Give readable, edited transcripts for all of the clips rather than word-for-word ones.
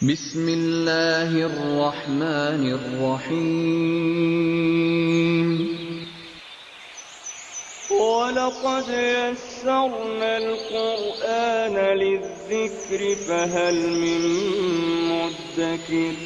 بسم اللہ الرحمن الرحیم وَلَقَدْ يَسَّرْنَا الْقُرْآنَ لِلذِّكْرِ فَهَلْ مِن مُّدَّكِرٍ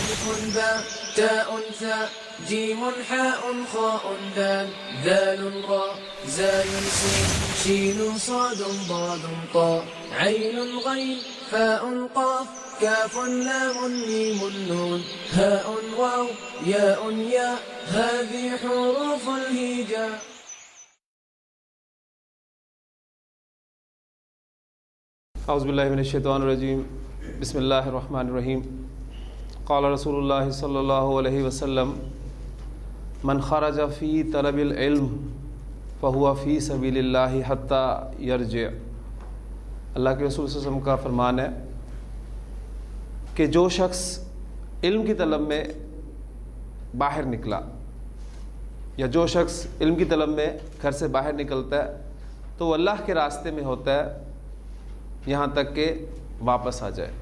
ألف باء تاء ثاء جيم حاء خاء دال ذال راء زاي سين شين صاد ضاد طاء عين غين فاء قاف كاف لام ميم نون هاء واو ياء ياء هذه حروف الهجاء. اعوذ باللہ من الشیطان الرجیم بسم اللہ الرحمن الرحیم قال رسول اللہ صلی اللہ علیہ وسلم من خرج فی طلب العلم فہو فی سبیل اللہ حتی یرجع. اللہ کے رسول صلی اللہ علیہ وسلم کا فرمان ہے کہ جو شخص علم کی طلب میں باہر نکلا یا جو شخص علم کی طلب میں گھر سے باہر نکلتا ہے تو وہ اللہ کے راستے میں ہوتا ہے یہاں تک کہ واپس آ جائے.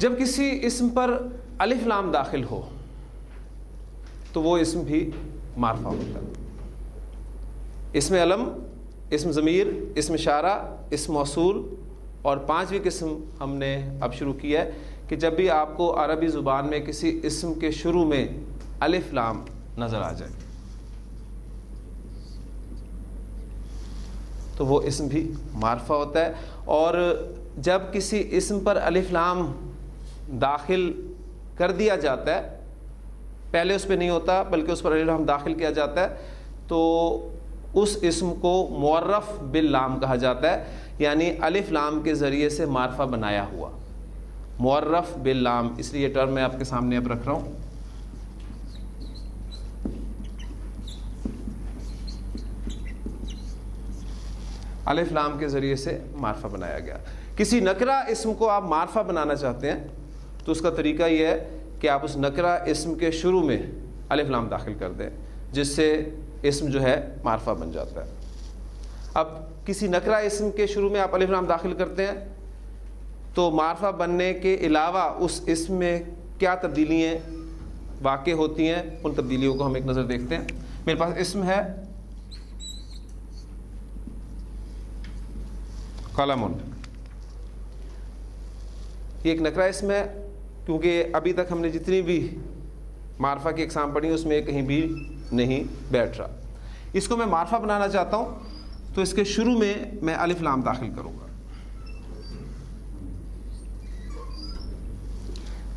جب کسی اسم پر الف لام داخل ہو تو وہ اسم بھی معرفہ ہوتا ہے. اسم علم، اسم ضمیر، اسم اشارہ، اسم موصول اور پانچویں قسم ہم نے اب شروع کی ہے کہ جب بھی آپ کو عربی زبان میں کسی اسم کے شروع میں الف لام نظر آ جائے تو وہ اسم بھی معرفہ ہوتا ہے. اور جب کسی اسم پر الف لام داخل کر دیا جاتا ہے، پہلے اس پہ نہیں ہوتا بلکہ اس پر الف لام داخل کیا جاتا ہے، تو اس اسم کو معرف باللام کہا جاتا ہے، یعنی الف لام کے ذریعے سے معرفہ بنایا ہوا، معرف باللام. اس لیے یہ ٹرم میں آپ کے سامنے اب رکھ رہا ہوں. الف لام کے ذریعے سے معرفہ بنایا گیا. کسی نکرہ اسم کو آپ معرفہ بنانا چاہتے ہیں تو اس کا طریقہ یہ ہے کہ آپ اس نکرہ اسم کے شروع میں الف لام داخل کر دیں، جس سے اسم جو ہے معرفہ بن جاتا ہے. اب کسی نکرہ اسم کے شروع میں آپ الف لام داخل کرتے ہیں تو معرفہ بننے کے علاوہ اس اسم میں کیا تبدیلیاں واقع ہوتی ہیں، ان تبدیلیوں کو ہم ایک نظر دیکھتے ہیں. میرے پاس اسم ہے قلم. یہ ایک نکرہ اسم ہے کیونکہ ابھی تک ہم نے جتنی بھی معرفہ کی اقسام پڑھی اس میں کہیں بھی نہیں بیٹھ رہا. اس کو میں معرفہ بنانا چاہتا ہوں تو اس کے شروع میں میں الف لام داخل کروں گا.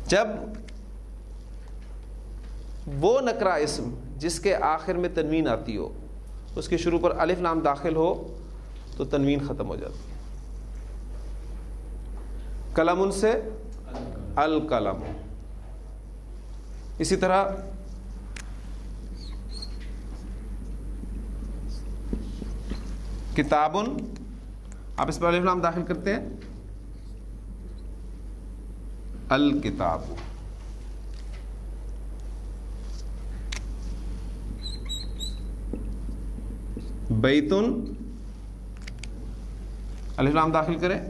جب وہ نکرہ اسم جس کے آخر میں تنوین آتی ہو اس کے شروع پر الف لام داخل ہو تو تنوین ختم ہو جاتی ہے. قلم سے القلم. اسی طرح کتاب، آپ اس پر الف لام داخل کرتے ہیں الکتاب. بیت، الف لام داخل کریں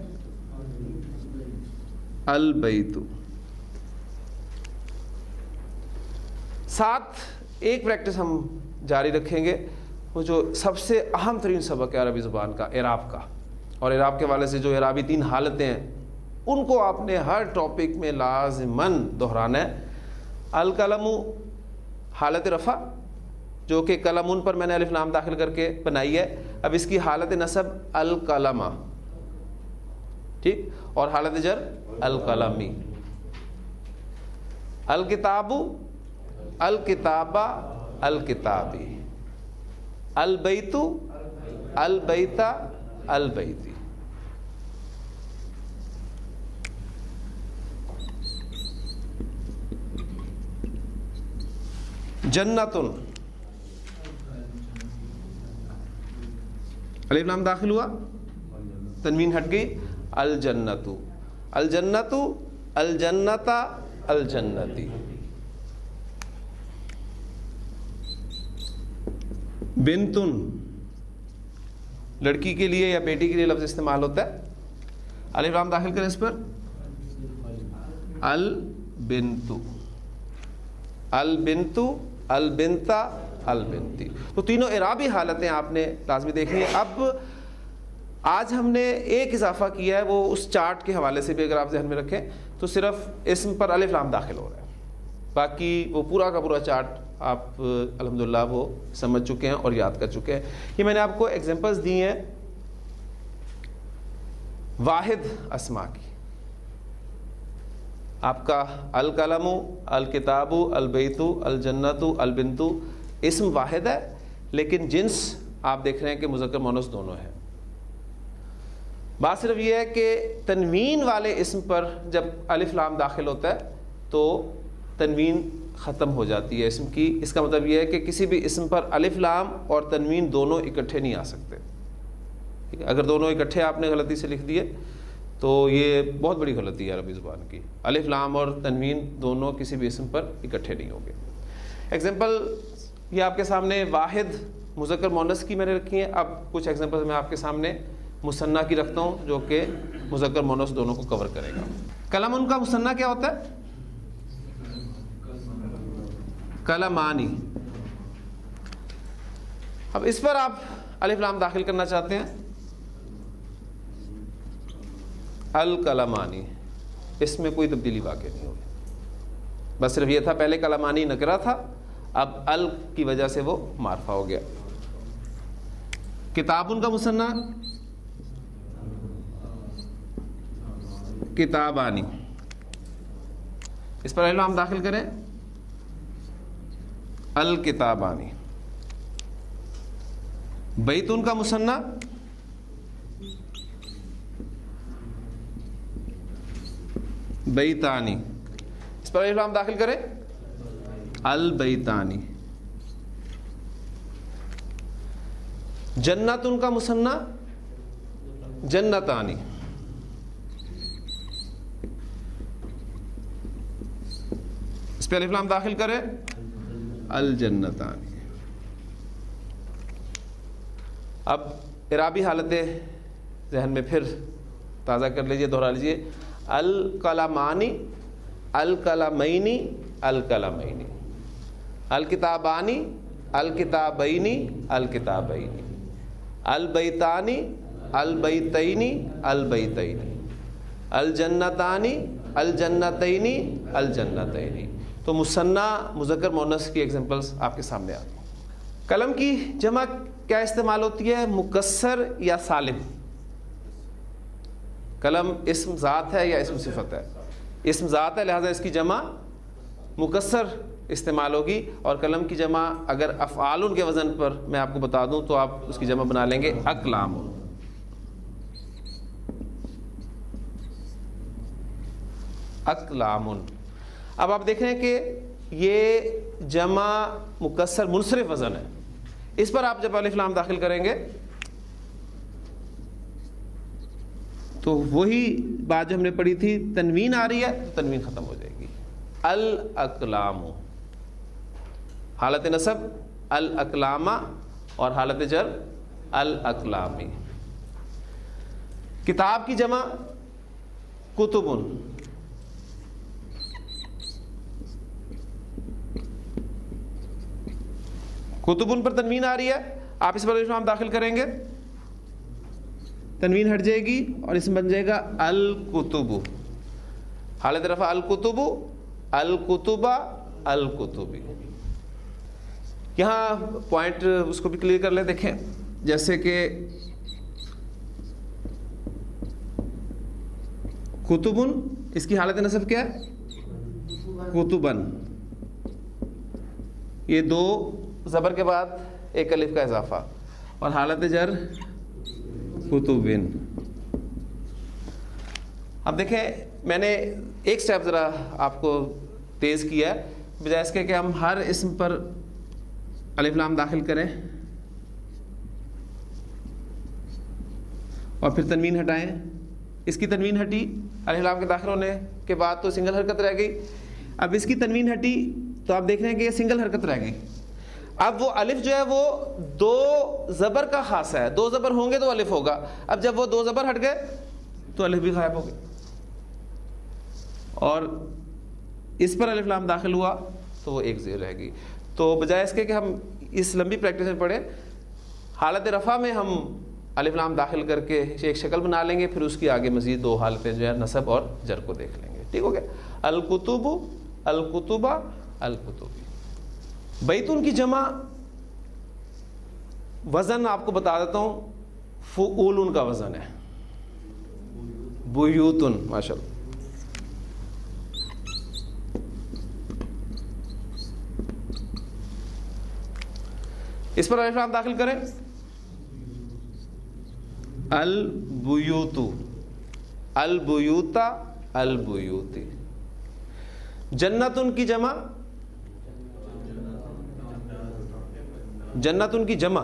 البیت. ساتھ ایک پریکٹس ہم جاری رکھیں گے، وہ جو سب سے اہم ترین سبق ہے عربی زبان کا، اعراب کا. اور اعراب کے حوالے سے جو اعرابی 3 حالتیں ہیں ان کو آپ نے ہر ٹاپک میں لازماً دہرانا ہے. القلم حالت رفع جو کہ قلمون پر میں نے الف لام داخل کر کے بنائی ہے. اب اس کی حالت نصب القلمہ، ٹھیک، اور حالت جر القلمی. الکتاب الکتابہ الکتابی. البیت البیتا البیتی. جنتن، الف لام داخل ہوا، تنوین ہٹ گئی، الجنتو الجنتو الجنتا الجنتی. بنتن لڑکی کے لیے یا بیٹی کے لیے لفظ استعمال ہوتا ہے. الف لام داخل کریں اس پر. البنت، البنت، البنتا، البنتی. تو تینوں اعرابی حالتیں آپ نے لازمی دیکھنی ہے. اب آج ہم نے ایک اضافہ کیا ہے، وہ اس چارٹ کے حوالے سے بھی اگر آپ ذہن میں رکھیں تو صرف اسم پر الف لام داخل ہو رہا ہے، باقی وہ پورا کا پورا چارٹ آپ الحمدللہ وہ سمجھ چکے ہیں اور یاد کر چکے ہیں. یہ میں نے آپ کو ایگزامپلس دی ہیں واحد اسما کی. آپ کا القلم، الکتاب، البیت، الجنت، البنت اسم واحد ہے، لیکن جنس آپ دیکھ رہے ہیں کہ مذکر مؤنث دونوں ہیں. بات صرف یہ ہے کہ تنوین والے اسم پر جب الف لام داخل ہوتا ہے تو تنوین ختم ہو جاتی ہے اسم کی. اس کا مطلب یہ ہے کہ کسی بھی اسم پر الف لام اور تنوین دونوں اکٹھے نہیں آ سکتے. اگر دونوں اکٹھے آپ نے غلطی سے لکھ دیے تو یہ بہت بڑی غلطی ہے عربی زبان کی. الف لام اور تنوین دونوں کسی بھی اسم پر اکٹھے نہیں ہوں گے. ایگزامپل یہ آپ کے سامنے واحد مذکر مؤنث کی میں نے رکھی ہیں. اب کچھ ایگزامپل میں آپ کے سامنے مثنی کی رکھتا ہوں جو کہ مذکر مؤنث دونوں کو کور کرے گا. کلم ان کا مثنی کیا ہوتا ہے؟ کلمانی. اب اس پر آپ الف لام داخل کرنا چاہتے ہیں. الکلمانی، اس میں کوئی تبدیلی واقع نہیں ہوگی، بس صرف یہ تھا پہلے کلمانی نکرہ تھا، اب ال کی وجہ سے وہ معرفہ ہو گیا. کتابن کا مثنی کتابانی. اس پر الف لام داخل کریں. الکتابانی. بیتن کا مثنی بیتانی. اس پر الف لام داخل کریں. البیتانی. جنتن کا مثنی جنتانی. اس پہ الف لام داخل کریں. الجنتانی. اب اعرابی حالتیں ذہن میں پھر تازہ کر لیجئے، دوہرا لیجئے. القلمانی، القلمینی، القلمینی. الکتابانی، الکتابینی، الکتابینی. البیتانی، البیتینی، البیتینی. الجنتانی، الجنتینی، الجنتینی. تو مثنی مذکر مؤنث کی ایگزامپلس آپ کے سامنے آ گئی. قلم کی جمع کیا استعمال ہوتی ہے؟ مکسر یا سالم. قلم اسم ذات ہے یا اسم صفت ہے؟ اسم ذات ہے، لہذا اس کی جمع مکسر استعمال ہوگی. اور قلم کی جمع اگر افعال کے وزن پر میں آپ کو بتا دوں تو آپ اس کی جمع بنا لیں گے اقلام. اقلام. اب آپ دیکھ رہے ہیں کہ یہ جمع مکسر منصرف وزن ہے. اس پر آپ جب الف لام داخل کریں گے تو وہی بات جو ہم نے پڑھی تھی، تنوین آ رہی ہے تو تنوین ختم ہو جائے گی. الاقلام. حالت نصب الاقلامہ اور حالت جر الاقلامی. کتاب کی جمع کتبن. کتبن پر تنوین آ رہی ہے، آپ اس پر الف لام داخل کریں گے، تنوین ہٹ جائے گی اور اس میں بن جائے گا الکتب. حالت رفع الکتب، الکتبہ، الکتبی. یہاں پوائنٹ اس کو بھی کلیئر کر لیں. دیکھیں جیسے کہ کتبن، اس کی حالت نصب کیا ہے؟ کتبن. یہ دو زبر کے بعد ایک الف کا اضافہ، اور حالت جر کتبن. اب دیکھیں میں نے ایک سٹیپ ذرا آپ کو تیز کیا ہے، بجائے اس کے کہ ہم ہر اسم پر الف لام داخل کریں اور پھر تنوین ہٹائیں. اس کی تنوین ہٹی، الف لام کے داخل ہونے کے بعد تو سنگل حرکت رہ گئی. اب اس کی تنوین ہٹی تو آپ دیکھ رہے ہیں کہ یہ سنگل حرکت رہ گئی. اب وہ الف جو ہے وہ دو زبر کا خاصہ ہے، دو زبر ہوں گے تو الف ہوگا، اب جب وہ دو زبر ہٹ گئے تو الف بھی غائب ہو گئے، اور اس پر الف لام داخل ہوا تو وہ ایک زیر رہ گئی. تو بجائے اس کے کہ ہم اس لمبی پریکٹس میں پڑھیں، حالت رفع میں ہم الف لام داخل کر کے ایک شکل بنا لیں گے، پھر اس کی آگے مزید دو حالتیں جو ہے نصب اور جر کو دیکھ لیں گے. ٹھیک ہو گیا؟ الکتب، الکتبہ، الکتبی. بیتون کی جمع وزن آپ کو بتا دیتا ہوں، فعولن کا وزن ہے، بیوتن. ماشاء اللہ. اس پر الف لام داخل کریں، البیوت، البیوتا، البیوتی. جنتن کی جمع، جنتن کی جمع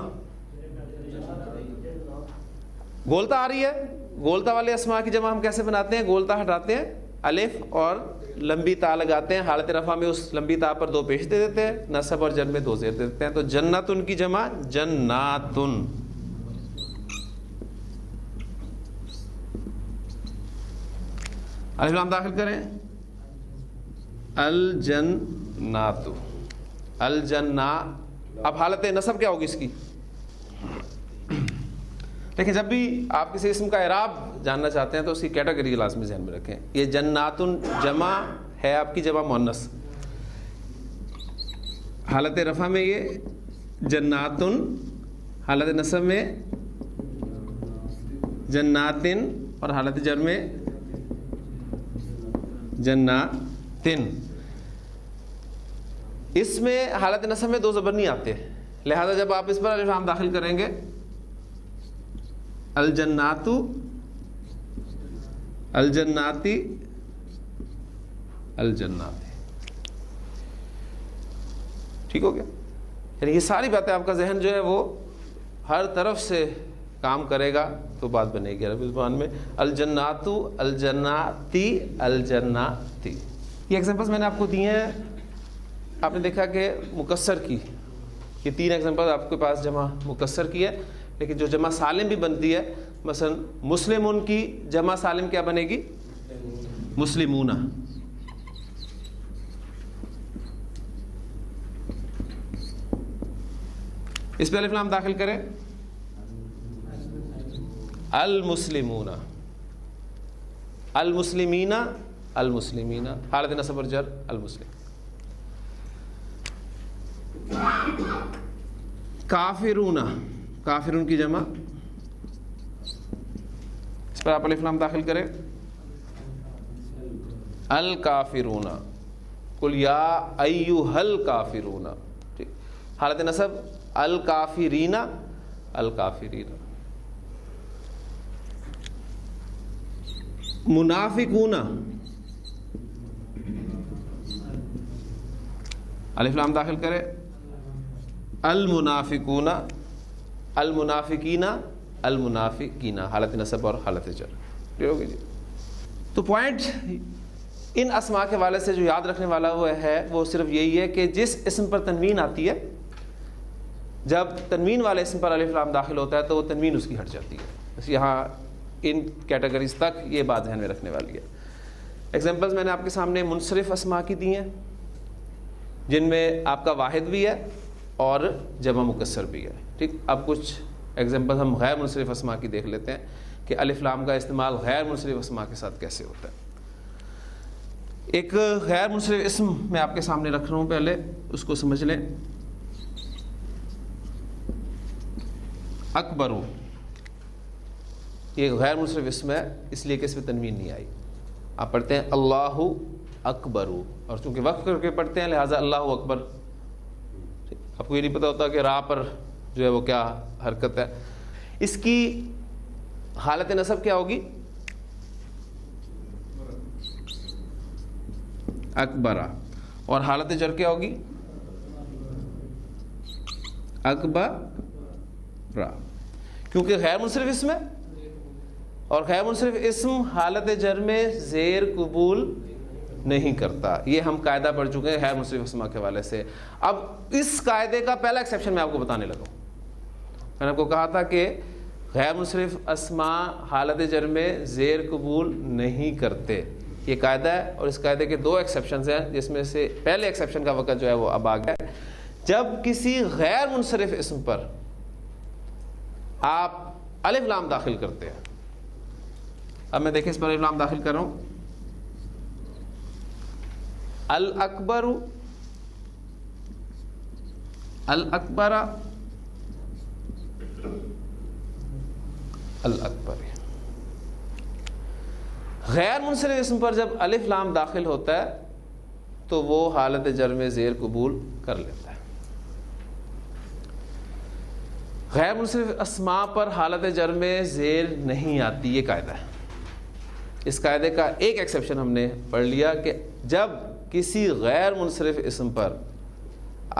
گولتا آ رہی ہے. گولتا والے اسماء کی جمع ہم کیسے بناتے ہیں؟ گولتا ہٹاتے ہیں، الف اور لمبی تا لگاتے ہیں، حالت رفع میں اس لمبی تا پر دو پیش دے دیتے ہیں، نصب اور جر میں دو زیر دے دیتے ہیں. تو جنتن کی جمع جناتن. الف لام داخل کریں، الجنات، الجنہ. اب حالت نصب کیا ہوگی اس کی؟ دیکھیں، جب بھی آپ کسی اسم کا اعراب جاننا چاہتے ہیں تو اس کی کیٹیگری لازمی ذہن میں رکھیں. یہ جناتن جمع ہے آپ کی، جمع مؤنث. حالت رفع میں یہ جناتن، حالت نصب میں جناتن، اور حالت جر میں جناتن. اس میں حالت نصب میں دو زبر نہیں آتے، لہذا جب آپ اس پر الف لام داخل کریں گے، الجنات، الجناتی، الجناتی. ٹھیک ہو گیا؟ یعنی یہ ساری باتیں آپ کا ذہن جو ہے وہ ہر طرف سے کام کرے گا تو بات بنے گی عربی زبان میں. الجنات، الجناتی، الجناتی. یہ ایگزامپلس میں نے آپ کو دیے ہیں. آپ نے دیکھا کہ مکسر کی یہ تین ایگزامپل آپ کے پاس جمع مکسر کی ہے، لیکن جو جمع سالم بھی بنتی ہے، مثلا مسلمون کی جمع سالم کیا بنے گی؟ مسلمون. اس پہ الف لام داخل کریں، المسلمون، المسلمین، المسلمین. حالت نصب اور جر المسلم. کافرون، کافرون کی جمع، اس پر آپ الف لام داخل کریں، الکافرون. قل یا ایھا الکافرون. ٹھیک. حالت نصب الکافرین، الکافرین. منافقون، الف لام داخل کرے، المنافقون، المنافقین، المنافقین. حالت نصب اور حالت جر. ٹھیک ہوگی جی. تو پوائنٹ ان اسماء کے والے سے جو یاد رکھنے والا وہ ہے وہ صرف یہی ہے کہ جس اسم پر تنوین آتی ہے، جب تنوین والے اسم پر الف لام داخل ہوتا ہے تو وہ تنوین اس کی ہٹ جاتی ہے. بس یہاں ان کیٹیگریز تک یہ بات ذہن میں رکھنے والی ہے. ایگزامپلس میں نے آپ کے سامنے منصرف اسماء کی دی ہیں، جن میں آپ کا واحد بھی ہے اور جمع مکسر بھی ہے. ٹھیک. اب کچھ ایگزامپل ہم غیر منصرف اسماء کی دیکھ لیتے ہیں کہ الف لام کا استعمال غیر منصرف اسماء کے ساتھ کیسے ہوتا ہے. ایک غیر منصرف اسم میں آپ کے سامنے رکھ رہا ہوں، پہلے اس کو سمجھ لیں. اکبرو، یہ غیر منصرف اسم ہے، اس لیے کہ اس میں تنوین نہیں آئی. آپ پڑھتے ہیں اللہ اکبرو، اور چونکہ وقف کر کے پڑھتے ہیں لہٰذا اللہ اکبر. آپ کو یہ نہیں پتہ ہوتا کہ راہ پر جو ہے وہ کیا حرکت ہے. اس کی حالت نصب کیا ہوگی؟ اکبرا. اور حالت جر کیا ہوگی؟ اکبرا. کیونکہ غیر منصرف اسم ہے، اور غیر منصرف اسم حالت جر میں زیر قبول نہیں کرتا. یہ ہم قاعدہ پڑھ چکے ہیں غیر منصرف اسما کے حوالے سے. اب اس قاعدے کا پہلا ایکسیپشن میں آپ کو بتانے لگا ہوں. میں نے آپ کو کہا تھا کہ غیر منصرف اسما حالت جر میں زیر قبول نہیں کرتے. یہ قاعدہ ہے اور اس قاعدے کے 2 ایکسیپشنز ہیں, جس میں سے پہلے ایکسیپشن کا وقت جو ہے وہ اب آ گیا ہے. جب کسی غیر منصرف اسم پر آپ الف لام داخل کرتے ہیں. اب میں دیکھیں اس پر الف لام داخل کر رہا ہوں. الاکبر, الاکبر, الاکبر. غیر منصرف اسم پر جب الف لام داخل ہوتا ہے تو وہ حالت جر میں زیر قبول کر لیتا ہے. غیر منصرف اسماء پر حالت جر میں زیر نہیں آتی. یہ قاعدہ ہے. اس قاعدے کا ایک ایکسیپشن ہم نے پڑھ لیا کہ جب کسی غیر منصرف اسم پر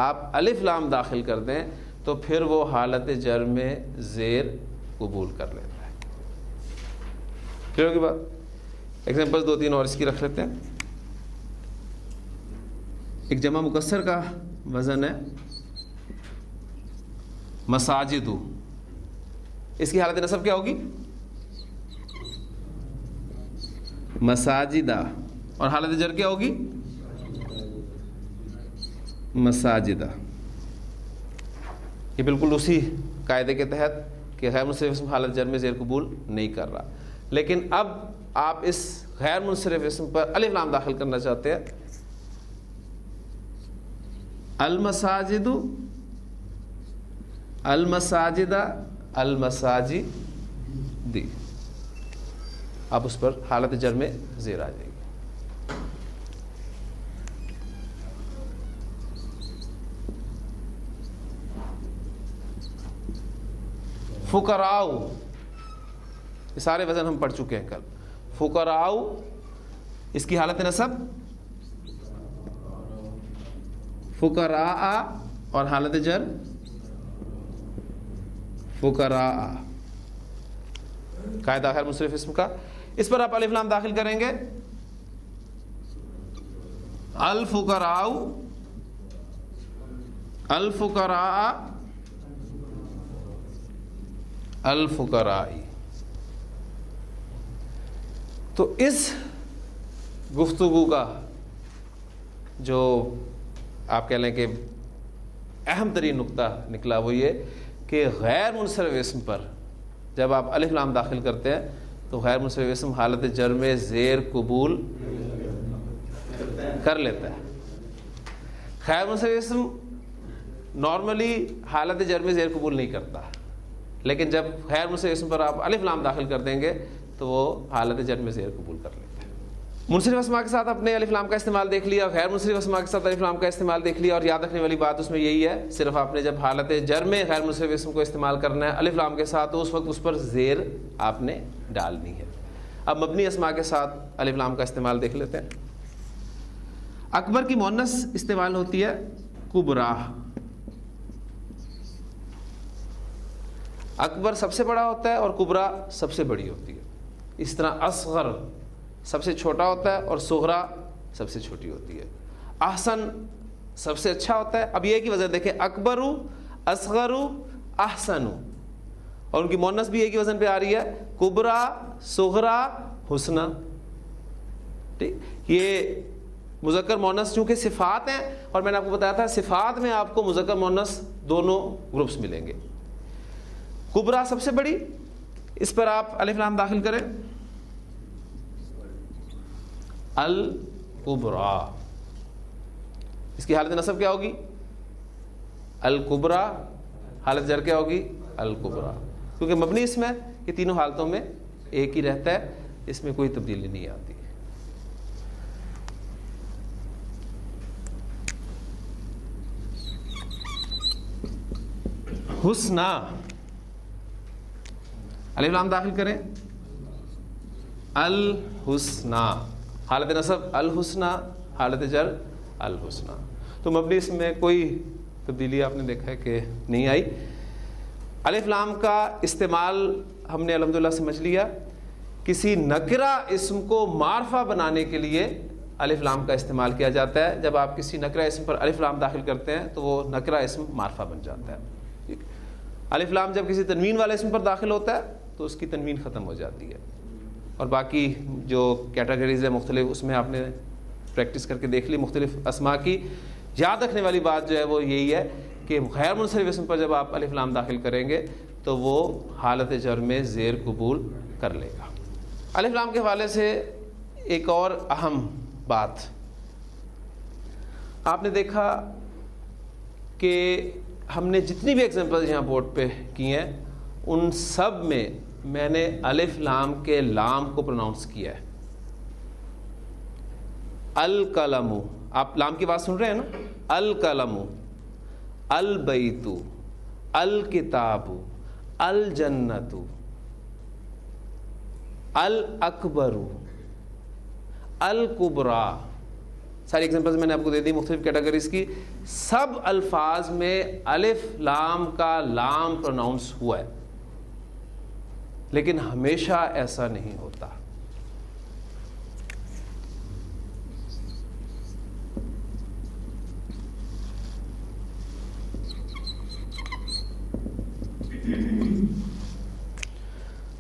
آپ الف لام داخل کر دیں تو پھر وہ حالت جر میں زیر قبول کر لیتا ہے. کلیئر ہوگی بات؟ ایگزامپل 2-3 اور اس کی رکھ لیتے ہیں. ایک جمع مکسر کا وزن ہے مساجد. اس کی حالت نصب کیا ہوگی؟ مساجدہ. اور حالت جر کیا ہوگی؟ مساجدہ. یہ بالکل اسی قاعدے کے تحت کہ غیر منصرف اسم حالت جر میں زیر قبول نہیں کر رہا. لیکن اب آپ اس غیر منصرف اسم پر الف لام داخل کرنا چاہتے ہیں. المساجد, المساجدہ, المساجد. اب اس پر حالت جر میں زیر آ جائے گی. فقراء, یہ سارے وزن ہم پڑھ چکے ہیں کل. فقراء, اس کی حالت نصب فقراء اور حالت جر فقراء. قاعدہ غیر منصرف اسم کا. اس پر آپ الف لام داخل کریں گے. الفقراء, الفقراء, الفقراء. تو اس گفتگو کا جو آپ کہہ لیں کہ اہم ترین نقطہ نکلا وہ یہ کہ غیر منصرف اسم پر جب آپ الف لام داخل کرتے ہیں تو غیر منصرف اسم حالت جر میں زیر قبول کر لیتا ہے. غیر منصرف اسم نارملی حالت جر میں زیر قبول نہیں کرتا, لیکن جب غیر منصرف اسم پر آپ الف لام داخل کر دیں گے تو وہ حالت جر میں زیر قبول کر لیتا ہے. منصرف اسماء کے ساتھ آپ نے الف لام کا استعمال دیکھ لیا, غیر منصرف اسماء کے ساتھ الف لام کا استعمال دیکھ لیا. اور یاد رکھنے والی بات اس میں یہی ہے, صرف آپ نے جب حالت جر میں غیر منصرف اسم کو استعمال کرنا ہے الف لام کے ساتھ تو اس وقت اس پر زیر آپ نے ڈالنی ہے. اب مبنی اسماء کے ساتھ الف لام کا استعمال دیکھ لیتے ہیں. اکبر کی مؤنث استعمال ہوتی ہے کبرا. اکبر سب سے بڑا ہوتا ہے اور کبرا سب سے بڑی ہوتی ہے. اس طرح اصغر سب سے چھوٹا ہوتا ہے اور صغرا سب سے چھوٹی ہوتی ہے. احسن سب سے اچھا ہوتا ہے. اب یہ کی وزن دیکھیں, اکبر, اصغر, احسن, اور ان کی مؤنث بھی ایک ہی وزن پہ آ رہی ہے, کبرا, صغرا, حسنا. ٹھیک, یہ مذکر مؤنث چونکہ صفات ہیں اور میں نے آپ کو بتایا تھا صفات میں آپ کو مذکر مؤنث دونوں گروپس ملیں گے. کبرا سب سے بڑی, اس پر آپ الف لام داخل کریں. الکبرا, اس کی حالت نصب کیا ہوگی؟ الکبرا. حالت جر کیا ہوگی؟ الکبرا. کیونکہ مبنی اسم ہے, یہ تینوں حالتوں میں ایک ہی رہتا ہے, اس میں کوئی تبدیلی نہیں آتی. حسنا, الف لام داخل کریں. الحسنا. حالت نصب الحسنا, حالت جر الحسنا. تو مبنی اسم میں کوئی تبدیلی آپ نے دیکھا ہے کہ نہیں آئی. الف لام کا استعمال ہم نے الحمدللہ سمجھ لیا. کسی نکرہ اسم کو معرفہ بنانے کے لیے الف لام کا استعمال کیا جاتا ہے. جب آپ کسی نکرہ اسم پر الف لام داخل کرتے ہیں تو وہ نکرہ اسم معرفہ بن جاتا ہے. ٹھیک. الف لام جب کسی تنوین والے اسم پر داخل ہوتا ہے تو اس کی تنوین ختم ہو جاتی ہے. اور باقی جو کیٹیگریز ہیں مختلف, اس میں آپ نے پریکٹس کر کے دیکھ لی مختلف اسما کی. یاد رکھنے والی بات جو ہے وہ یہی ہے کہ غیر منصرف اسم پر جب آپ الف لام داخل کریں گے تو وہ حالت جر میں زیر قبول کر لے گا. الف لام کے حوالے سے ایک اور اہم بات, آپ نے دیکھا کہ ہم نے جتنی بھی ایگزامپل یہاں بورڈ پہ کی ہیں ان سب میں میں نے الف لام کے لام کو پروناؤنس کیا ہے. القلم, آپ لام کی بات سن رہے ہیں نا, القلم, البیت, الکتاب, الجنت, الاکبر, الکبریٰ, ساری ایگزامپلز میں نے آپ کو دے دی مختلف کیٹیگریز کی. سب الفاظ میں الف لام کا لام پروناؤنس ہوا ہے, لیکن ہمیشہ ایسا نہیں ہوتا.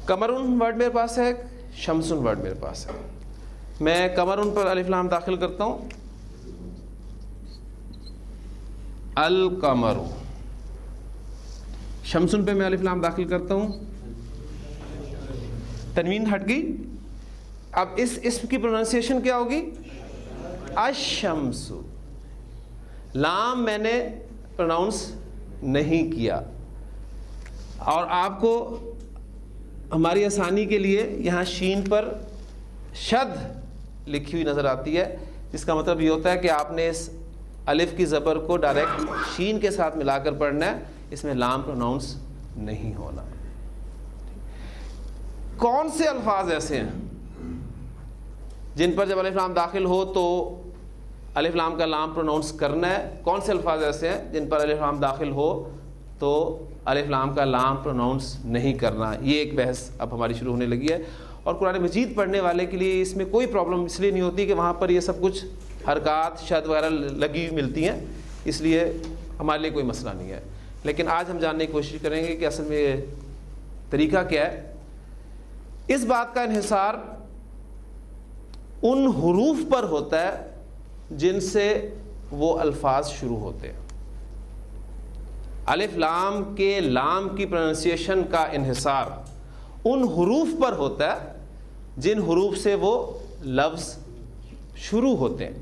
قمرن ورڈ میرے پاس ہے, شمسن ورڈ میرے پاس ہے. میں قمرن پر الف لام داخل کرتا ہوں, القمر. شمسن پہ میں الف لام داخل کرتا ہوں, تنوین ہٹ گئی. اب اس اسم کی پروننسیشن کیا ہوگی؟ الشمس. لام میں نے پروناؤنس نہیں کیا, اور آپ کو ہماری آسانی کے لیے یہاں شین پر شد لکھی ہوئی نظر آتی ہے, جس کا مطلب یہ ہوتا ہے کہ آپ نے اس الف کی زبر کو ڈائریکٹ شین کے ساتھ ملا کر پڑھنا ہے, اس میں لام پروناؤنس نہیں ہونا. کون سے الفاظ ایسے ہیں جن پر جب الف لام داخل ہو تو الف لام کا لام پروناؤنس کرنا ہے؟ کون سے الفاظ ایسے ہیں جن پر الف لام داخل ہو تو الف لام کا لام پروناؤنس نہیں کرنا؟ یہ ایک بحث اب ہماری شروع ہونے لگی ہے. اور قرآن مجید پڑھنے والے کے لیے اس میں کوئی پرابلم اس لیے نہیں ہوتی کہ وہاں پر یہ سب کچھ حرکات شد وغیرہ لگی ہوئی ملتی ہیں, اس لیے ہمارے لیے کوئی مسئلہ نہیں ہے. لیکن آج ہم جاننے کی کوشش کریں گے کہ اصل میں یہ طریقہ کیا ہے. اس بات کا انحصار ان حروف پر ہوتا ہے جن سے وہ الفاظ شروع ہوتے ہیں. الف لام کے لام کی پروننسیشن کا انحصار ان حروف پر ہوتا ہے جن حروف سے وہ لفظ شروع ہوتے ہیں.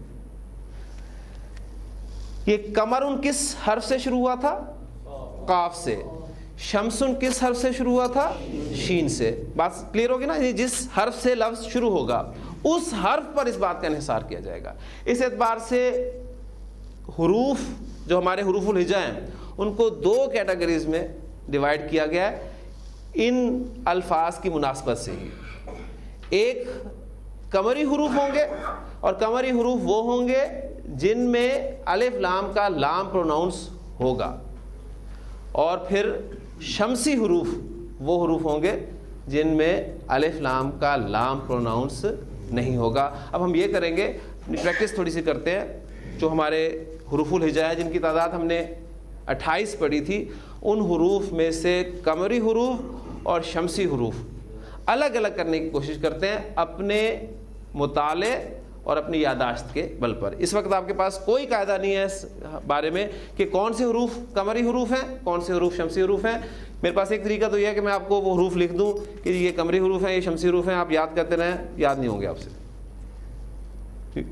یہ قمرن کس حرف سے شروع ہوا تھا؟ قاف سے. شمسن کس حرف سے شروع ہوا تھا؟ شین سے. بات کلیئر ہوگی نا؟ جس حرف سے لفظ شروع ہوگا اس حرف پر اس بات کا انحصار کیا جائے گا. اس اعتبار سے حروف جو ہمارے حروف الہجا ہیں ان کو دو کیٹیگریز میں ڈیوائڈ کیا گیا ہے ان الفاظ کی مناسبت سے ہی. ایک قمری حروف ہوں گے, اور قمری حروف وہ ہوں گے جن میں الف لام کا لام پروناؤنس ہوگا, اور پھر شمسی حروف وہ حروف ہوں گے جن میں الف لام کا لام پروناؤنس نہیں ہوگا. اب ہم یہ کریں گے, اپنی پریکٹس تھوڑی سی کرتے ہیں. جو ہمارے حروف الہجا ہے جن کی تعداد ہم نے 28 پڑھی تھی, ان حروف میں سے قمری حروف اور شمسی حروف الگ الگ کرنے کی کوشش کرتے ہیں اپنے مطالعے اور اپنی یادداشت کے بل پر. اس وقت آپ کے پاس کوئی قاعدہ نہیں ہے اس بارے میں کہ کون سے حروف قمری حروف ہیں, کون سے حروف شمسی حروف ہیں. میرے پاس ایک طریقہ تو یہ ہے کہ میں آپ کو وہ حروف لکھ دوں کہ یہ قمری حروف ہیں, یہ شمسی حروف ہیں, آپ یاد کرتے رہیں, یاد نہیں ہوں گے آپ سے. ٹھیک,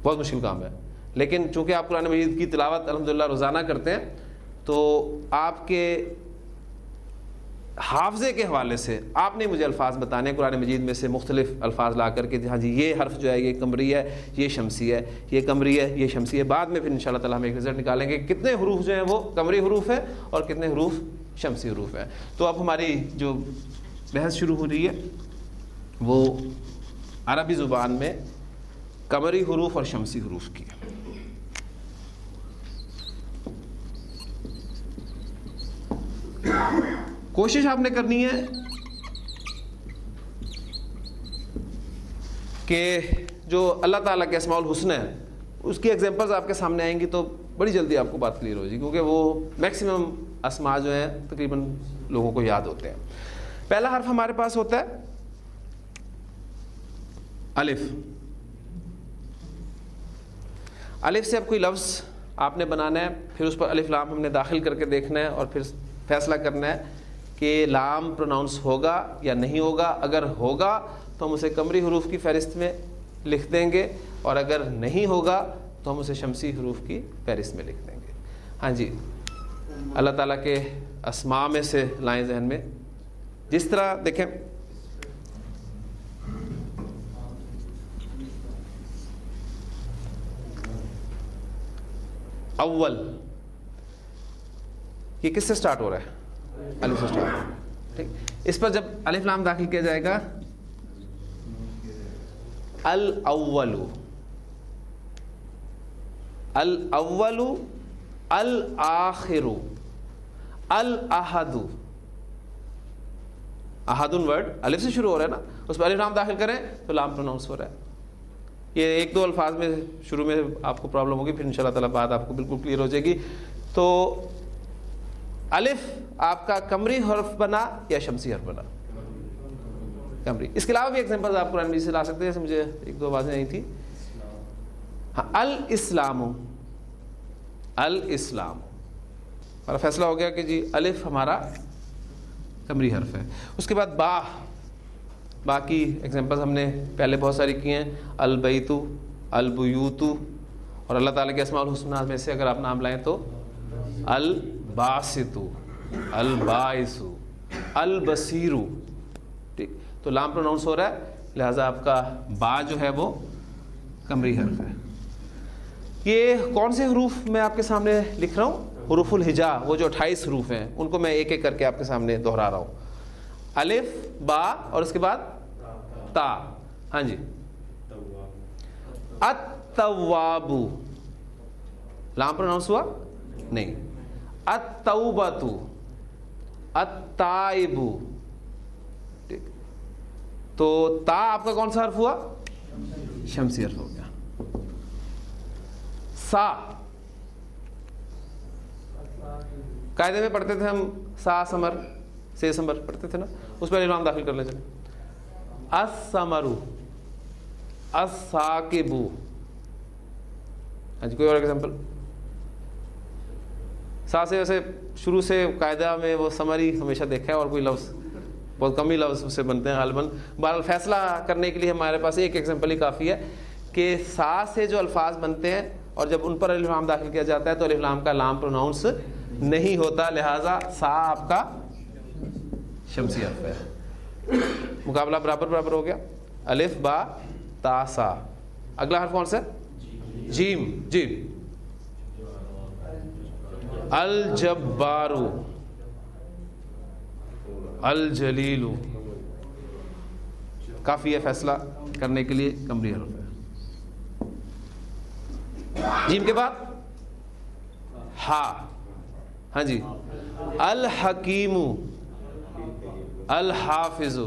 بہت مشکل کام ہے. لیکن چونکہ آپ قرآن مجید کی تلاوت الحمدللہ روزانہ کرتے ہیں تو آپ کے حافظے کے حوالے سے آپ نے مجھے الفاظ بتانے ہیں قرآن مجید میں سے مختلف الفاظ لا کر کے, ہاں جی یہ حرف جو ہے یہ قمری ہے, یہ شمسی ہے, یہ قمری ہے, یہ شمسی ہے. بعد میں پھر انشاءاللہ تعالیٰ ہم ایک رزلٹ نکالیں گے کتنے حروف جو ہیں وہ قمری حروف ہیں اور کتنے حروف شمسی حروف ہیں. تو اب ہماری جو بحث شروع ہو رہی ہے وہ عربی زبان میں قمری حروف اور شمسی حروف کی ہے. کوشش آپ نے کرنی ہے کہ جو اللہ تعالیٰ کے اسماء الحسنى ہے اس کی ایگزامپلز آپ کے سامنے آئیں گی تو بڑی جلدی آپ کو بات کلیئر ہو جائے گی، کیونکہ وہ میکسیمم اسماء جو ہیں تقریباً لوگوں کو یاد ہوتے ہیں. پہلا حرف ہمارے پاس ہوتا ہے الف. الف سے اب کوئی لفظ آپ نے بنانا ہے، پھر اس پر الف لام ہم نے داخل کر کے دیکھنا ہے اور پھر فیصلہ کرنا ہے کہ لام پروناؤنس ہوگا یا نہیں ہوگا. اگر ہوگا تو ہم اسے قمری حروف کی فہرست میں لکھ دیں گے، اور اگر نہیں ہوگا تو ہم اسے شمسی حروف کی فہرست میں لکھ دیں گے. ہاں جی، اللہ تعالیٰ کے اسماء میں سے لائیں ذہن میں. جس طرح دیکھیں اول، یہ کس سے سٹارٹ ہو رہا ہے؟ الف سے سٹارٹ. ٹھیک، اس پر جب الف لام داخل کیا جائے گا الاول، الاول، الآخر، الاحد. احدن ورڈ الف سے شروع ہو رہا ہے نا، اس پر الف لام داخل کریں تو لام پروناؤنس ہو رہا ہے. یہ ایک دو الفاظ میں شروع میں آپ کو پرابلم ہوگی، پھر انشاءاللہ تعالیٰ بات آپ کو بالکل کلیئر ہو جائے گی. تو الف آپ کا قمری حرف بنا یا شمسی حرف بنا؟ قمری. اس کے علاوہ بھی ایگزامپلز آپ قرآن مجید سے لا سکتے ہیں، جیسے مجھے ایک دو باتیں آئی تھی. ہاں، الاسلام، الاسلام ہمارا فیصلہ ہو گیا کہ جی الف ہمارا قمری حرف ہے. اس کے بعد با، باقی ایگزامپلز ہم نے پہلے بہت ساری کی ہیں. البیت، البیوت، اور اللہ تعالیٰ کے اسماء الحسنى میں سے اگر آپ نام لائیں تو الباسط، الباعث، البصیر. ٹھیک، تو لام پروناؤنس ہو رہا ہے، لہٰذا آپ کا با جو ہے وہ قمری حرف ہے. یہ کون سے حروف میں آپ کے سامنے لکھ رہا ہوں؟ حروف الہجا، وہ جو 28 حروف ہیں ان کو میں ایک ایک کر کے آپ کے سامنے دہرا رہا ہوں. الف، با، اور اس کے بعد تا. ہاں جی، التواب، لام پروناؤنس ہوا نہیں. التوبۃ، التائب. ٹھیک، تو تا آپ کا کون سا حرف ہوا؟ شمسی حرف ہو گیا. سا، قاعدے میں پڑھتے تھے ہم سا سمر، سے سمر پڑھتے تھے نا، اس پہ الف داخل کر لیں. چلیں، الثمر، الثاقب. ہاں جی، کوئی اور ایگزامپل؟ سا سے ویسے شروع سے قاعدہ میں وہ سمری ہمیشہ دیکھا ہے، اور کوئی لفظ بہت کم ہی لفظ سے بنتے ہیں غالباً. بہرحال فیصلہ کرنے کے لیے ہمارے پاس ایک ایگزامپل ہی کافی ہے کہ سا سے جو الفاظ بنتے ہیں اور جب ان پر الف لام داخل کیا جاتا ہے تو الف لام کا لام پروناؤنس نہیں ہوتا، لہٰذا سا آپ کا شمسی حرف ہے. مقابلہ برابر برابر ہو گیا. الف، با، تا، سا. اگلا حرف کون سا؟ جیم. جیم، الجبار، الجلیل. کافی ہے فیصلہ کرنے کے لیے، قمری حرف ہے. جیم کے بعد ہا. ہاں جی، الحکیم، الحافظ.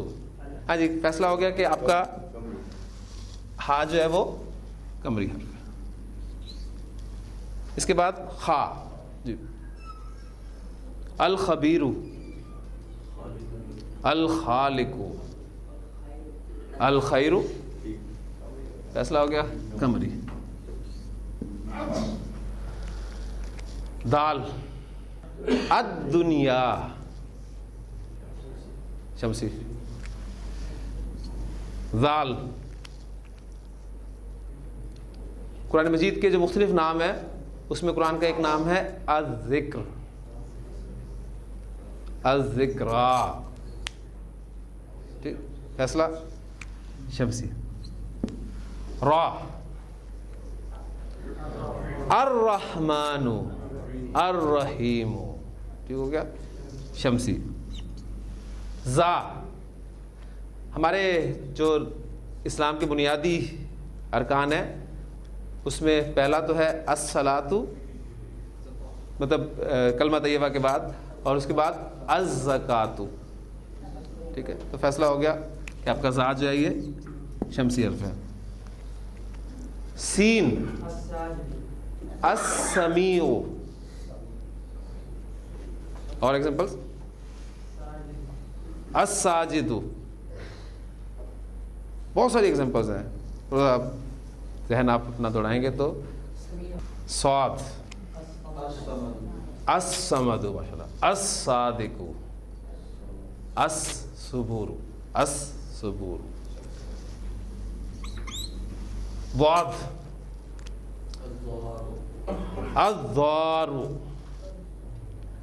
ہاں جی، فیصلہ ہو گیا کہ آپ کا ہا جو ہے وہ قمری حرف ہے. اس کے بعد خا. جی، الخبیر، الخالق، الخیر. فیصلہ ہو گیا قمری. دال، الدنیا، شمسی. ذال، قرآن مجید کے جو مختلف نام ہیں اس میں قرآن کا ایک نام ہے الذکر، الذکرا. ٹھیک، فیصلہ شمسی. را، الرحمن، الرحیم. ٹھیک ہو گیا، شمسی. زا، ہمارے جو اسلام کے بنیادی ارکان ہیں اس میں پہلا تو ہے الصلاۃ، مطلب کلمہ طیبہ کے بعد، اور اس کے بعد الزکوٰۃ. ٹھیک ہے، تو فیصلہ ہو گیا کہ آپ کا زا جو ہے یہ شمسی حرف ہے. سین السمیع. اور ایگزامپلس الساجد. بہت ساری ایگزامپلس ہیں. آپ ذہن آپ اپنا دوڑائیں گے تو صاد الصمد ماشاءاللہ الصادق الصبور الصبور. ضاد الضار.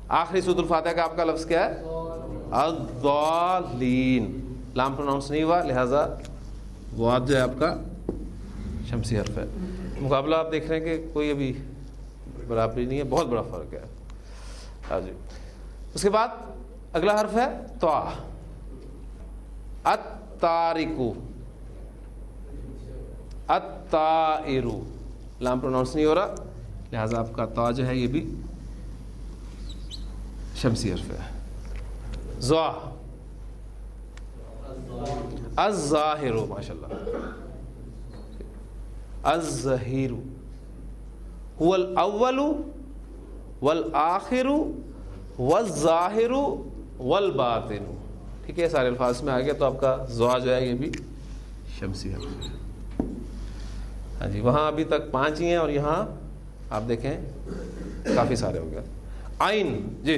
آخری سورۃ الفاتحہ کا آپ کا لفظ کیا ہے؟ الضالین. لام پروناؤنس نہیں ہوا لہذا ضاد جو ہے آپ کا شمسی حرف ہے. مقابلہ آپ دیکھ رہے ہیں کہ کوئی ابھی برابری نہیں ہے, بہت بڑا فرق ہے. ہاں جی. اس کے بعد اگلا حرف ہے طا. الطارق الطائر. لام پروناؤنس نہیں ہو رہا لہذا آپ کا طا جو ہے یہ بھی شمسی حرف ہے. ظا الظاہر ماشاءاللہ الظہیر. هو الاول والآخر والظاہر والباطن. ٹھیک ہے, سارے الفاظ میں آ گیا تو آپ کا ظا جو ہے یہ بھی شمسی حرف ہے. ہاں جی, وہاں ابھی تک 5 ہی ہیں اور یہاں آپ دیکھیں کافی سارے ہو گئے. عین جی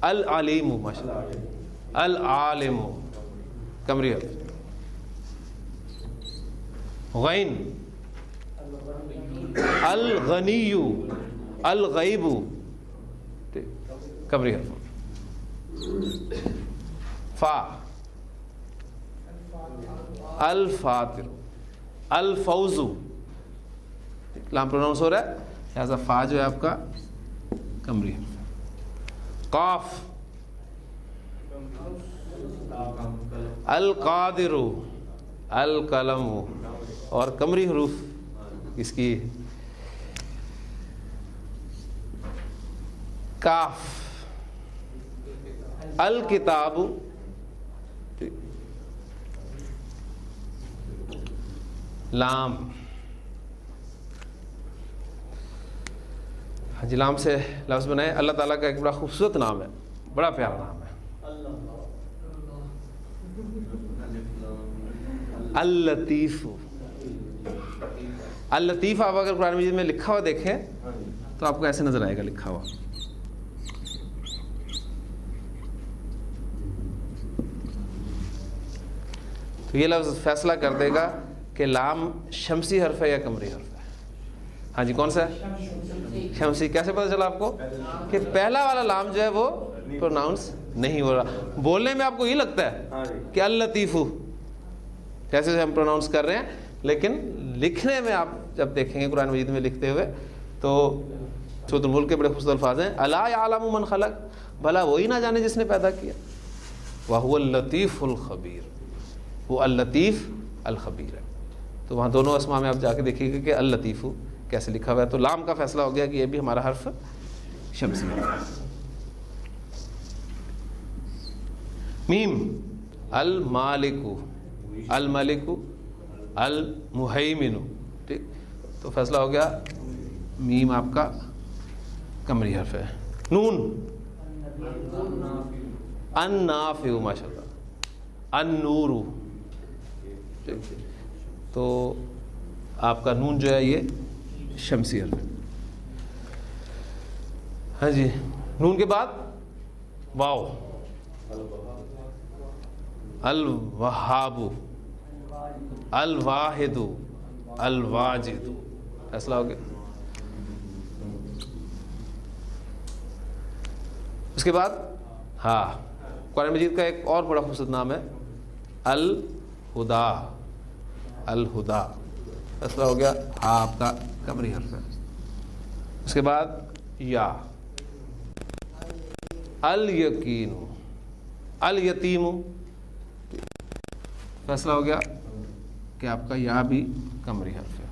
العلیم ماشاءاللہ العالم قمری حرف. غین الغنی الغیب قمری حرف. فا الفاتر الفوز. لام پروناؤنس ہو رہا ہے لہذا فا جو ہے آپ کا قمری حرف. قاف القادر القلم. اور قمری حروف اس کی کاف الکتاب. لام. ہاں جی, لام سے لفظ بنائے. اللہ تعالیٰ کا ایک بڑا خوبصورت نام ہے, بڑا پیارا نام ہے اللطیف. اللطیف آپ اگر قرآن مجید میں لکھا ہوا دیکھیں تو آپ کو ایسے نظر آئے گا لکھا ہوا. تو یہ لفظ فیصلہ کر دے گا کہ لام شمسی حرف ہے یا قمری حرف ہے. ہاں جی, کون سا ہے؟ شمسی. کیسے پتہ چلا آپ کو کہ پہلا والا لام جو ہے وہ پروناؤنس نہیں ہو رہا؟ بولنے میں آپ کو یہ لگتا ہے کہ اللطیف جیسے ہم پروناؤنس کر رہے ہیں, لیکن لکھنے میں آپ جب دیکھیں گے قرآن مجید میں لکھتے ہوئے تو سورۃ الملک کے بڑے خوبصورت الفاظ ہیں. الا یعلم من خلق, بھلا وہی نہ جانے جس نے پیدا کیا. وہو اللطیف الخبیر, وہ اللطیف الخبیر ہے. تو وہاں دونوں اسماء میں آپ جا کے دیکھیے گا کہ اللطیف کیسے لکھا ہوا ہے. تو لام کا فیصلہ ہو گیا کہ یہ بھی ہمارا حرف شمسی ہے. میم المالک الملک المہیمن. ٹھیک, تو فیصلہ ہو گیا میم آپ کا قمری حرف ہے. نون النافع ماشاءاللہ النور. تو آپ کا نون جو ہے یہ شمسی حرف ہے. ہاں جی, نون کے بعد واو الوہاب الواحد الواجد. فیصلہ ہو گیا. اس کے بعد ہاں, قرآن مجید کا ایک اور بڑا خوبصورت نام ہے الہدا الہدا. فیصلہ ہو گیا آپ کا قمری حرف ہے. اس کے بعد یا الیقین الیتیم. فیصلہ ہو گیا کہ آپ کا یا بھی قمری حرف ہے.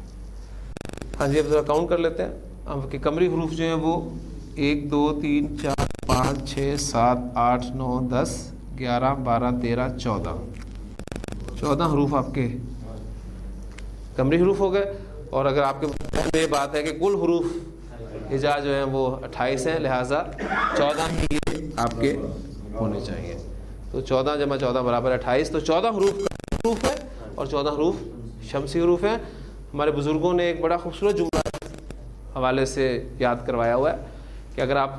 ہاں جی, اب ذرا کاؤنٹ کر لیتے ہیں. آپ کے قمری حروف جو ہیں وہ 1 2 3 4 5 6 7 8 9 10 11 12 13 14 حروف آپ کے قمری حروف ہو گئے. اور اگر آپ کے ذہن میں یہ بات ہے کہ کل حروف ہجا جو ہیں وہ 28 ہیں، لہٰذا 14 ہی یہ آپ کے ہونے چاہیے. تو 14 جمع 14 برابر 28. تو 14 حروف حروف ہے اور 14 حروف شمسی حروف ہیں. ہمارے بزرگوں نے ایک بڑا خوبصورت جملہ حوالے سے یاد کروایا ہوا ہے کہ اگر آپ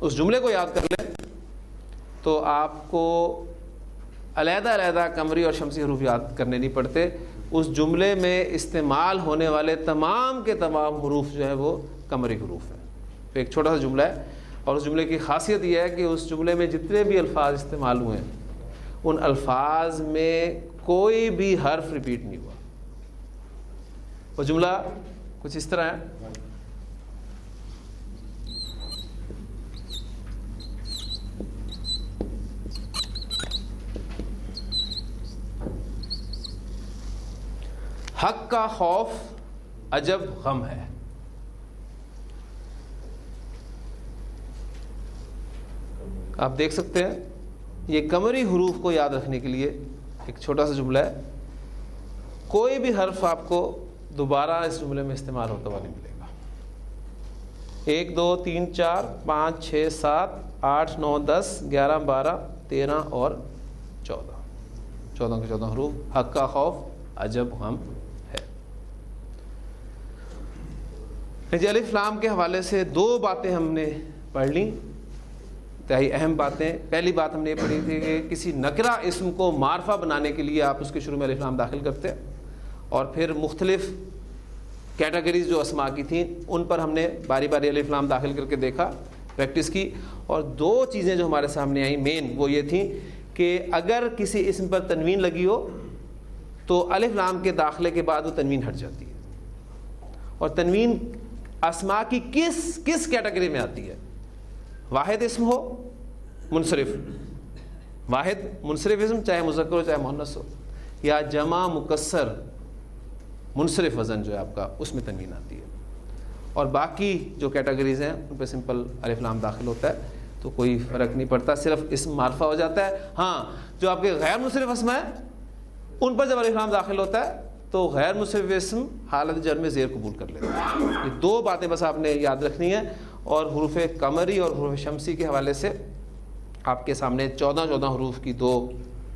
اس جملے کو یاد کر لیں تو آپ کو علیحدہ علیحدہ قمری اور شمسی حروف یاد کرنے نہیں پڑتے. اس جملے میں استعمال ہونے والے تمام کے تمام حروف جو ہیں وہ قمری حروف ہیں. تو ایک چھوٹا سا جملہ ہے اور اس جملے کی خاصیت یہ ہے کہ اس جملے میں جتنے بھی الفاظ استعمال ہوئے ہیں ان الفاظ میں کوئی بھی حرف ریپیٹ نہیں ہوا. وہ جملہ کچھ اس طرح ہے: حق کا خوف عجب غم ہے. آپ دیکھ سکتے ہیں یہ قمری حروف کو یاد رکھنے کے لیے ایک چھوٹا سا جملہ ہے. کوئی بھی حرف آپ کو دوبارہ اس جملے میں استعمال ہوتا ہوا نہیں ملے گا. 1 2 3 4 5 6 7 8 9 10 11 12 13 اور 14 کے 14 حروف. حق کا خوف عجب غم ہے. جی الف لام کے حوالے سے 2 باتیں ہم نے پڑھ لیں، انتہائی اہم باتیں. پہلی بات ہم نے یہ پڑھی تھی کہ کسی نکرہ اسم کو معرفہ بنانے کے لیے آپ اس کے شروع میں الف لام داخل کرتے ہیں، اور پھر مختلف کیٹیگریز جو اسماء کی تھیں ان پر ہم نے باری باری الف لام داخل کر کے دیکھا، پریکٹس کی. اور 2 چیزیں جو ہمارے سامنے آئیں مین وہ یہ تھیں کہ اگر کسی اسم پر تنوین لگی ہو تو الف لام کے داخلے کے بعد وہ تنوین ہٹ جاتی ہے. اور تنوین اسماء کی کس کیٹیگری میں آتی ہے؟ واحد اسم ہو منصرف، واحد منصرف اسم چاہے مذکر ہو چاہے مؤنث ہو، یا جمع مکسر منصرف وزن جو ہے آپ کا اس میں تنوین آتی ہے. اور باقی جو کیٹیگریز ہیں ان پہ سمپل الف لام داخل ہوتا ہے تو کوئی فرق نہیں پڑتا، صرف اسم معرفہ ہو جاتا ہے. ہاں جو آپ کے غیر منصرف اسماء ہیں ان پر جب الف لام داخل ہوتا ہے تو غیر منصرف اسم حالت جر میں زیر قبول کر لیتا ہے. یہ 2 باتیں بس آپ نے یاد رکھنی ہیں. اور حروف قمری اور حروف شمسی کے حوالے سے آپ کے سامنے 14 حروف کی 2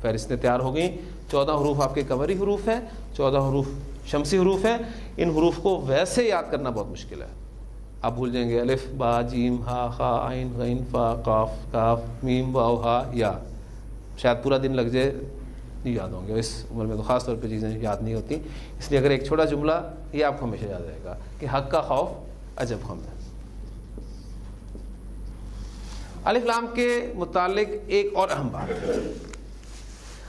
فہرستیں تیار ہو گئیں. 14 حروف آپ کے قمری حروف ہیں، 14 حروف شمسی حروف ہیں. ان حروف کو ویسے یاد کرنا بہت مشکل ہے. آپ بھول جائیں گے الف با جیم ہا خا عین غین فا قاف کاف میم واو ہا یا، شاید پورا دن لگ جائے نہیں یاد ہوں گے. اس عمر میں تو خاص طور پہ چیزیں یاد نہیں ہوتی، اس لیے اگر ایک چھوٹا جملہ یہ آپ کو ہمیشہ یاد رہے گا کہ حق کا خوف عجب غم ہے. الف لام کے متعلق ایک اور اہم بات،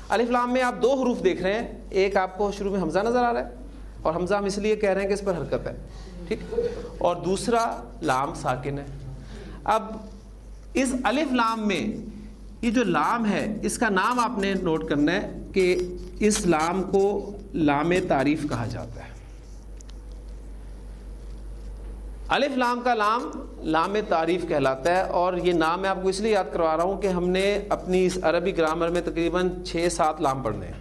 الف لام میں آپ 2 حروف دیکھ رہے ہیں. ایک آپ کو شروع میں حمزہ نظر آ رہا ہے اور حمزہ ہم اس لیے کہہ رہے ہیں کہ اس پر حرکت ہے، ٹھیک، اور دوسرا لام ساکن ہے. اب اس الف لام میں یہ جو لام ہے اس کا نام آپ نے نوٹ کرنا ہے کہ اس لام کو لام تعریف کہا جاتا ہے. الف لام کا لام تعریف کہلاتا ہے. اور یہ نام میں آپ کو اس لیے یاد کروا رہا ہوں کہ ہم نے اپنی اس عربی گرامر میں تقریباً 6-7 لام پڑھنے ہیں،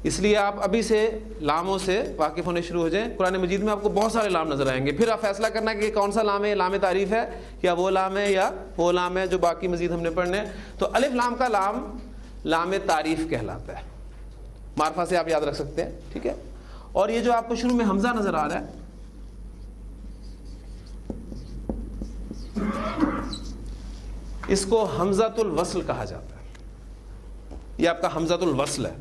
اس لیے آپ ابھی سے لاموں سے واقف ہونے شروع ہو جائیں. قرآن مجید میں آپ کو بہت سارے لام نظر آئیں گے، پھر آپ فیصلہ کرنا کہ کون سا لام ہے، لام تعریف ہے یا وہ لام ہے یا وہ لام ہے جو باقی مزید ہم نے پڑھنے ہیں. تو الف لام کا لام تعریف کہلاتا ہے. معرفہ سے آپ یاد رکھ سکتے ہیں، ٹھیک ہے. اور یہ جو آپ کو شروع میں حمزہ نظر آ رہا ہے اس کو حمزۃ الوصل کہا جاتا ہے. یہ آپ کا حمزۃ الوصل ہے.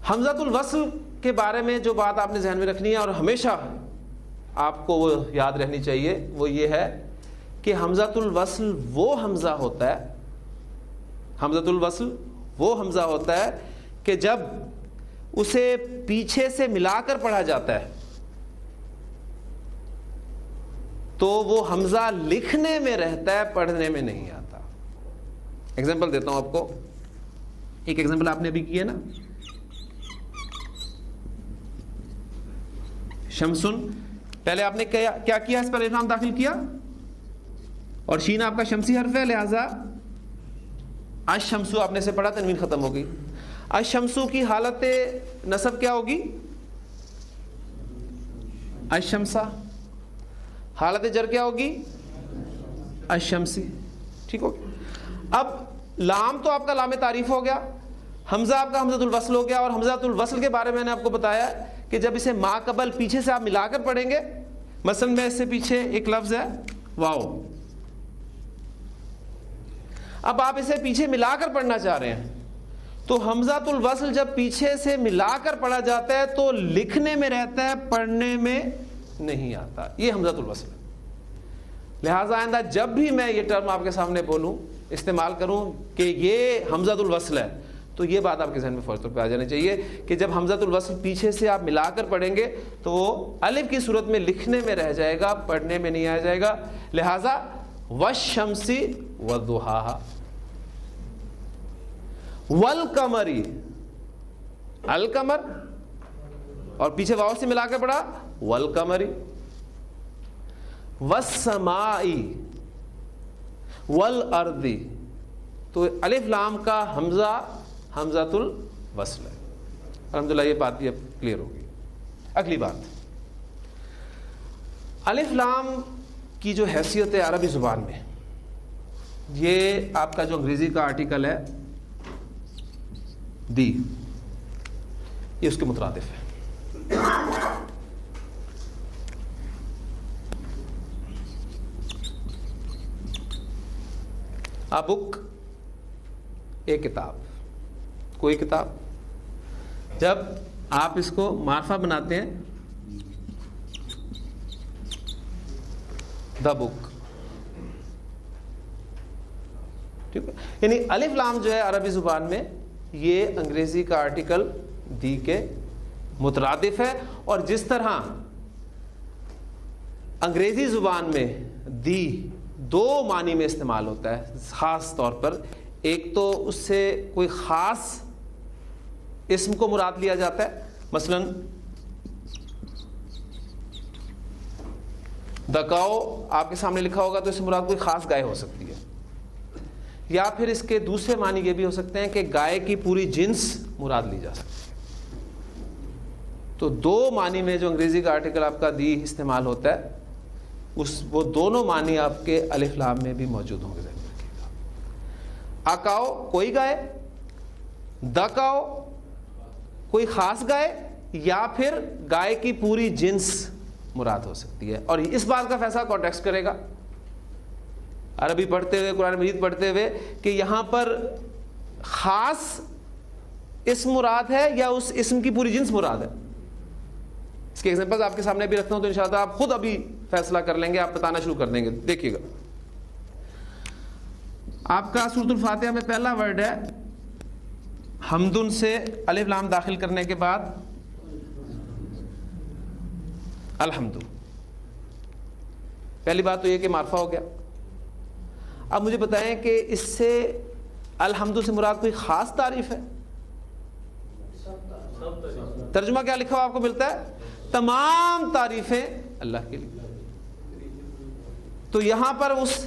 حمزۃ الوصل کے بارے میں جو بات آپ نے ذہن میں رکھنی ہے اور ہمیشہ آپ کو وہ یاد رہنی چاہیے وہ یہ ہے کہ حمزۃ الوصل وہ حمزہ ہوتا ہے، حمزۃ الوصل وہ حمزہ ہوتا ہے کہ جب اسے پیچھے سے ملا کر پڑھا جاتا ہے تو وہ حمزہ لکھنے میں رہتا ہے، پڑھنے میں نہیں آتا. ایگزامپل دیتا ہوں آپ کو. ایک ایگزامپل آپ نے ابھی کی ہے نا، شمسن. پہلے آپ نے کیا کیا؟ اس پر الف لام داخل کیا اور شین آپ کا شمسی حرف ہے، لہذا الشمسو آپ نے سے پڑھا، تنوین ختم ہو گئی. الشمسو کی حالت نصب کیا ہوگی؟ الشمسا. حالت جر کیا ہوگی؟ الشمسی. ٹھیک ہوگی. اب لام تو آپ کا لام تعریف ہو گیا, حمزہ آپ کا حمزۃ الوصل ہو گیا, اور حمزۃ الوصل کے بارے میں نے آپ کو بتایا کہ جب اسے ما قبل پیچھے سے آپ ملا کر پڑھیں گے, مثلا میں اس سے پیچھے ایک لفظ ہے واو, اب آپ اسے پیچھے ملا کر پڑھنا چاہ رہے ہیں, تو حمزۃ الوصل جب پیچھے سے ملا کر پڑھا جاتا ہے تو لکھنے میں رہتا ہے, پڑھنے میں نہیں آتا. یہ حمزۃ الوصل ہے. لہٰذا آئندہ جب بھی میں یہ ٹرم آپ کے سامنے بولوں, استعمال کروں کہ یہ حمزۃ الوصل ہے, تو یہ بات آپ کے ذہن میں فوری طور پہ آ جانی چاہیے کہ جب حمزۃ الوصل پیچھے سے آپ ملا کر پڑھیں گے تو وہ الف کی صورت میں لکھنے میں رہ جائے گا, پڑھنے میں نہیں آ جائے گا. لہٰذا والشمسی وضحاہا, والقمری, القمر اور پیچھے واو سے ملا کر پڑھا والقمری, والسمائی والارضی. تو الف لام کا حمزہ حمزۃ الوصل ہے. الحمدللہ یہ بات بھی اب کلیئر ہوگی. اگلی بات, الف لام کی جو حیثیت ہے عربی زبان میں, یہ آپ کا جو انگریزی کا آرٹیکل ہے دی, یہ اس کے مترادف ہے. ا بک, ایک کتاب, کوئی کتاب. جب آپ اس کو معرفہ بناتے ہیں دا بک, ٹھیک ہے, یعنی الف لام جو ہے عربی زبان میں یہ انگریزی کا آرٹیکل دی کے مترادف ہے. اور جس طرح انگریزی زبان میں دی دو معنی میں استعمال ہوتا ہے خاص طور پر, ایک تو اس سے کوئی خاص اسم کو مراد لیا جاتا ہے, مثلا دا کاؤ آپ کے سامنے لکھا ہوگا تو اس سے مراد کوئی خاص گائے ہو سکتی ہے, یا پھر اس کے دوسرے معنی یہ بھی ہو سکتے ہیں کہ گائے کی پوری جنس مراد لی جا سکتی ہے. تو دو معنی میں جو انگریزی کا آرٹیکل آپ کا دی استعمال ہوتا ہے, وہ دونوں معنی آپ کے الف لام میں بھی موجود ہوں گے. ذہن میں رکھیے گا. اکاؤ کوئی گائے, دکاؤ کوئی خاص گائے, یا پھر گائے کی پوری جنس مراد ہو سکتی ہے. اور اس بات کا فیصلہ کانٹیکسٹ کرے گا عربی پڑھتے ہوئے, قرآن مجید پڑھتے ہوئے, کہ یہاں پر خاص اسم مراد ہے یا اس اسم کی پوری جنس مراد ہے. اس کے ایگزامپل آپ کے سامنے بھی رکھتا ہوں, تو انشاءاللہ آپ خود ابھی فیصلہ کر لیں گے, آپ بتانا شروع کر دیں گے. دیکھیے گا, آپ کا سورۃ الفاتحہ میں پہلا ورڈ ہے حمدن سے الف لام داخل کرنے کے بعد الحمد. پہلی بات تو یہ کہ معرفہ ہو گیا. اب مجھے بتائیں کہ اس سے الحمد سے مراد کوئی خاص تعریف ہے؟ ترجمہ کیا لکھا ہوا آپ کو ملتا ہے؟ تمام تعریفیں اللہ کے لیے. تو یہاں پر اس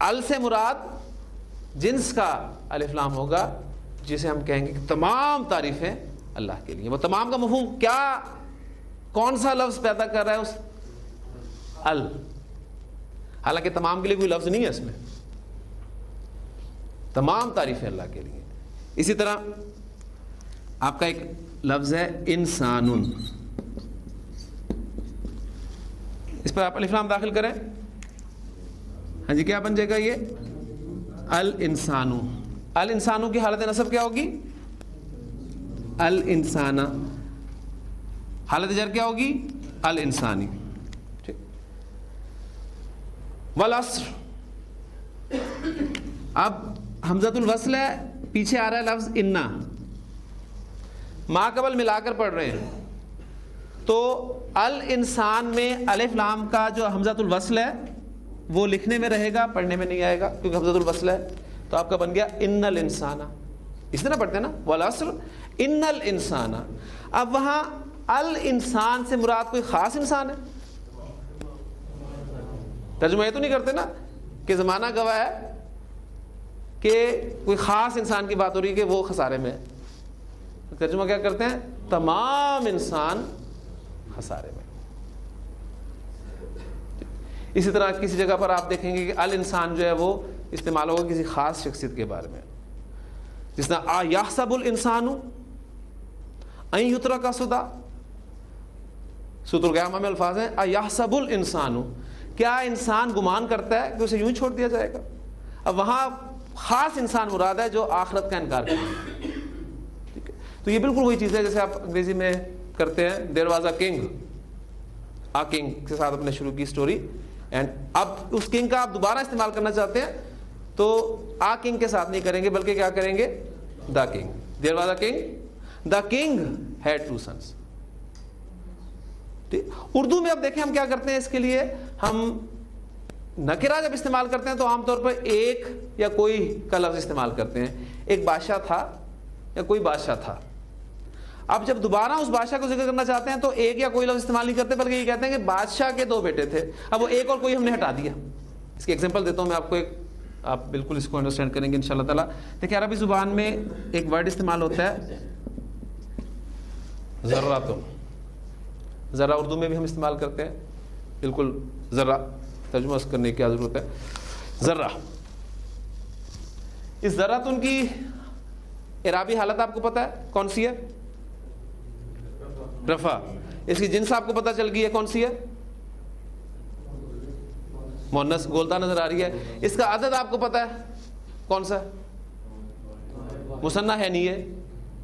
ال سے مراد جنس کا الف لام ہوگا, جسے ہم کہیں گے کہ تمام تعریفیں اللہ کے لیے. وہ تمام کا مفہوم کیا, کون سا لفظ پیدا کر رہا ہے؟ اس ال. حالانکہ تمام کے لیے کوئی لفظ نہیں ہے اس میں, تمام تعریفیں اللہ کے لیے. اسی طرح آپ کا ایک لفظ ہے انسان, اس پر آپ الف لام داخل کریں, ہاں جی کیا بن جائے گا یہ الانسانو. الانسانو کی حالت نصب کیا ہوگی؟ الانسانہ. حالت جر کیا ہوگی؟ الانسانی. ٹھیک. والعصر, اب حمزۃ الوصل ہے, پیچھے آ رہا ہے لفظ انا, ما قبل ملا کر پڑھ رہے ہیں, تو الانسان میں الف لام کا جو حمزۃ الوصل ہے وہ لکھنے میں رہے گا, پڑھنے میں نہیں آئے گا کیونکہ حمزۃ الوصل ہے. تو آپ کا بن گیا ان الانسان. اس طرح پڑھتے ہیں نا, والعصر ان الانسان. اب وہاں الانسان سے مراد کوئی خاص انسان ہے؟ ترجمہ یہ تو نہیں کرتے نا کہ زمانہ گواہ ہے کہ کوئی خاص انسان کی بات ہو رہی ہے کہ وہ خسارے میں ہے. ترجمہ کیا کرتے ہیں؟ تمام انسان خسارے میں. اسی طرح کسی جگہ پر آپ دیکھیں گے کہ الانسان جو ہے وہ استعمال ہوگا کسی خاص شخصیت کے بارے میں، جس طرح یحسب الانسان ان یترک سدی. سورۃ القیامہ میں الفاظ ہیں یحسب الانسان، کیا انسان گمان کرتا ہے کہ اسے یوں ہی چھوڑ دیا جائے گا؟ اب وہاں خاص انسان مراد ہے جو آخرت کا انکار کرتا ہے. ٹھیک ہے، تو یہ بالکل وہی چیز ہے جیسے آپ انگریزی میں کرتے ہیں there was a king, a king کے ساتھ اپنے شروع کی اسٹوری، اینڈ اب اس کنگ کا آپ دوبارہ استعمال کرنا چاہتے ہیں تو آ کنگ کے ساتھ نہیں کریں گے بلکہ کیا کریں گے؟ The king. There was a king, the king had 2 sons. Urdu میں اب دیکھیں ہم کیا کرتے ہیں، اس کے لیے ہم نکرہ جب استعمال کرتے ہیں تو عام طور پر ایک یا کوئی کا لفظ استعمال کرتے ہیں. ایک بادشاہ تھا یا کوئی بادشاہ تھا. اب جب دوبارہ اس بادشاہ کو ذکر کرنا چاہتے ہیں تو ایک یا کوئی لفظ استعمال نہیں کرتے بلکہ یہ کہتے ہیں کہ بادشاہ کے 2 بیٹے تھے. اب وہ ایک اور کوئی ہم نے ہٹا دیا. اس کی ایگزامپل دیتا ہوں میں آپ کو، آپ بالکل اس کو انڈرسٹینڈ کریں گے انشاءاللہ تعالیٰ. دیکھیں عربی زبان میں ایک ورڈ استعمال ہوتا ہے ذراتن. ذرا اردو میں بھی ہم استعمال کرتے ہیں، بالکل ذرا ترجمہ کرنے کی کیا ضرورت ہے. ذرہ، اس ذراتن کی اعرابی حالت آپ کو پتہ ہے کون سی ہے؟ رفع. اس کی جنس آپ کو پتہ چل گئی ہے کون سی ہے؟ مؤنث گولتا نظر آ رہی ہے. اس کا عدد آپ کو پتہ ہے کون سا ہے؟ مثنیٰ ہے نہیں ہے،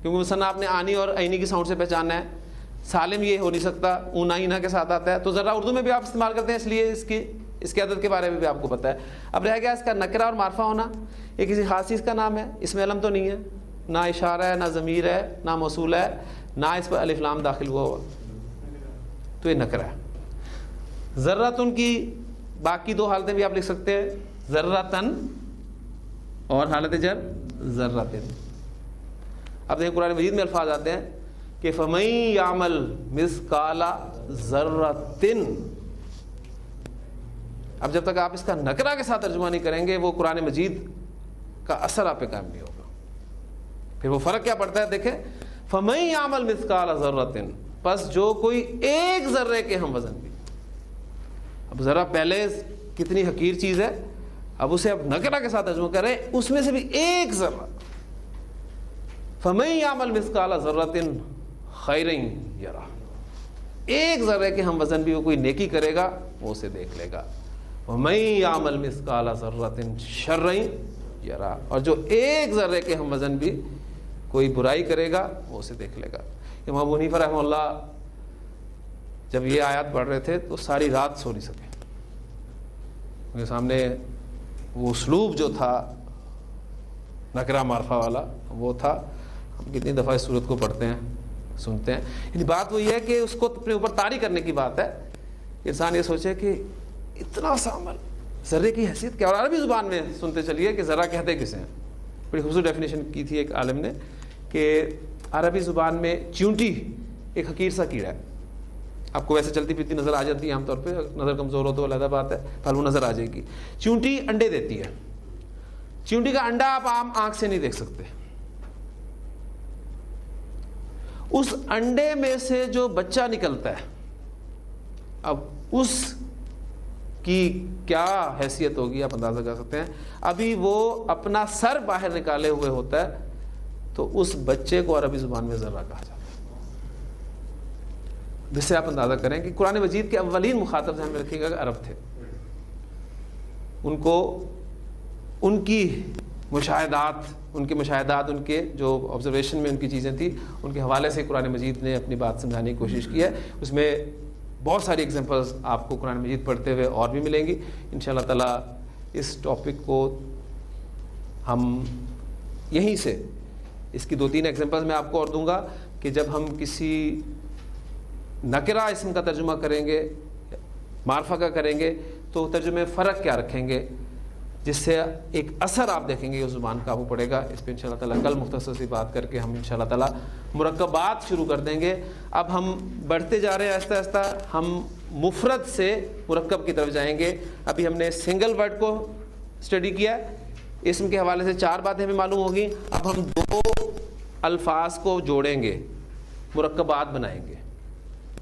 کیونکہ مثنیٰ آپ نے آنی اور عینی کی ساؤنڈ سے پہچاننا ہے. سالم یہ ہو نہیں سکتا، اونا اینا کے ساتھ آتا ہے. تو ذرا اردو میں بھی آپ استعمال کرتے ہیں، اس لیے اس کے عدد کے بارے میں بھی آپ کو پتہ ہے. اب رہ گیا اس کا نکرہ اور معرفہ ہونا. یہ کسی خاص چیز کا نام ہے، اس میں علم تو نہیں ہے، نہ اشارہ ہے، نہ ضمیر ہے، نہ موصول ہے، نہ اس پر الف لام داخل ہوا ہوا، تو یہ نکرہ ہے. ذراتن کی باقی 2 حالتیں بھی آپ لکھ سکتے ہیں، ذراتن اور حالت جر ذراتن. اب دیکھیں قرآن مجید میں الفاظ آتے ہیں کہ فَمَن يَعْمَلْ مِثْقَالَ ذَرَّةٍ. اب جب تک آپ اس کا نکرہ کے ساتھ ترجمہ نہیں کریں گے وہ قرآن مجید کا اثر آپ پہ قائم نہیں ہوگا. پھر وہ فرق کیا پڑتا ہے دیکھیں، فَمَن يَعْمَلْ مِثْقَالَ ذَرَّةٍ، پس جو کوئی ایک ذرے کے ہم وزن بھی. اب ذرا پہلے کتنی حقیر چیز ہے، اب اسے اب نکرہ کے ساتھ ترجمہ کریں، اس میں سے بھی ایک ذرہ. فَمَن يَعْمَلْ مِثْقَالَ ذَرَّةٍ خَيْرًا يَرَهُ، ایک ذرے کے ہم وزن بھی وہ کوئی نیکی کرے گا وہ اسے دیکھ لے گا. وَمَن يَعْمَلْ مِثْقَالَ ذَرَّةٍ شَرًّا يَرَهُ، اور جو ایک ذرے کے ہم وزن بھی کوئی برائی کرے گا وہ اسے دیکھ لے گا. امام ابو حنیفہ رحمہ اللہ جب یہ آیات پڑھ رہے تھے تو ساری رات سو نہیں سکے. ان کے سامنے وہ اسلوب جو تھا نکرہ معرفہ والا وہ تھا. ہم کتنی دفعہ اس صورت کو پڑھتے ہیں سنتے ہیں. یعنی بات وہی ہے کہ اس کو اپنے اوپر طاری کرنے کی بات ہے. انسان یہ سوچے کہ اتنا سا عمل، ذرے کی حیثیت کیا. اور عربی زبان میں سنتے چلیے کہ ذرہ کہتے کسے ہیں. بڑی خوبصورت ڈیفینیشن کی تھی ایک عالم نے کہ عربی زبان میں چیونٹی ایک حقیر سا کیڑا ہے. آپ کو ویسے چلتی پھرتی نظر آ جاتی ہے عام طور پہ، نظر کمزور ہو تو علیحدہ بات ہے، پھل وہ نظر آ جائے گی. چیونٹی انڈے دیتی ہے. چیونٹی کا انڈا آپ عام آنکھ سے نہیں دیکھ سکتے. اس انڈے میں سے جو بچہ نکلتا ہے اب اس کی کیا حیثیت ہوگی آپ اندازہ کر سکتے ہیں. ابھی وہ اپنا سر باہر نکالے ہوئے ہوتا ہے تو اس بچے کو عربی زبان میں ذرہ کہا جاتا ہے. جس سے آپ اندازہ کریں کہ قرآن مجید کے اولین مخاطب ذہن میں رکھیے گا کہ عرب تھے. ان کو ان کی مشاہدات ان کے جو آبزرویشن میں ان کی چیزیں تھیں ان کے حوالے سے قرآن مجید نے اپنی بات سمجھانے کی کوشش کی ہے. اس میں بہت ساری ایگزامپلز آپ کو قرآن مجید پڑھتے ہوئے اور بھی ملیں گی انشاءاللہ تعالیٰ. اس ٹاپک کو ہم یہیں سے اس کی 2-3 ایگزامپلز میں آپ کو اور دوں گا کہ جب ہم کسی نکرہ اسم کا ترجمہ کریں گے، معرفہ کا کریں گے، تو ترجمے فرق کیا رکھیں گے جس سے ایک اثر آپ دیکھیں گے اس زبان کا وہ پڑے گا. اس پہ انشاءاللہ تعالیٰ کل مختصر سی بات کر کے ہم انشاءاللہ تعالیٰ مرکبات شروع کر دیں گے. اب ہم بڑھتے جا رہے ہیں آہستہ آہستہ، ہم مفرد سے مرکب کی طرف جائیں گے. ابھی ہم نے سنگل ورڈ کو اسٹڈی کیا ہے، اسم کے حوالے سے 4 باتیں ہمیں معلوم ہوگی. اب ہم 2 الفاظ کو جوڑیں گے، مرکبات بنائیں گے.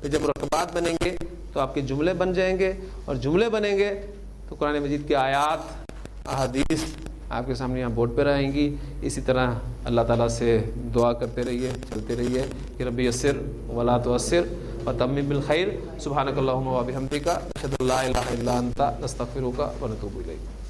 تو جب مرکبات بنیں گے تو آپ کے جملے بن جائیں گے، اور جملے بنیں گے تو قرآن مجید کی آیات، احادیث آپ کے سامنے یہاں بورڈ پر آئیں گی. اسی طرح اللہ تعالیٰ سے دعا کرتے رہیے، چلتے رہیے کہ رب یسر ولا تعسر وتمم بالخیر. سبحانک اللہم و بحمدک، اشہد ان لا الہ الا انت، نستغفرک و نتوب الیک.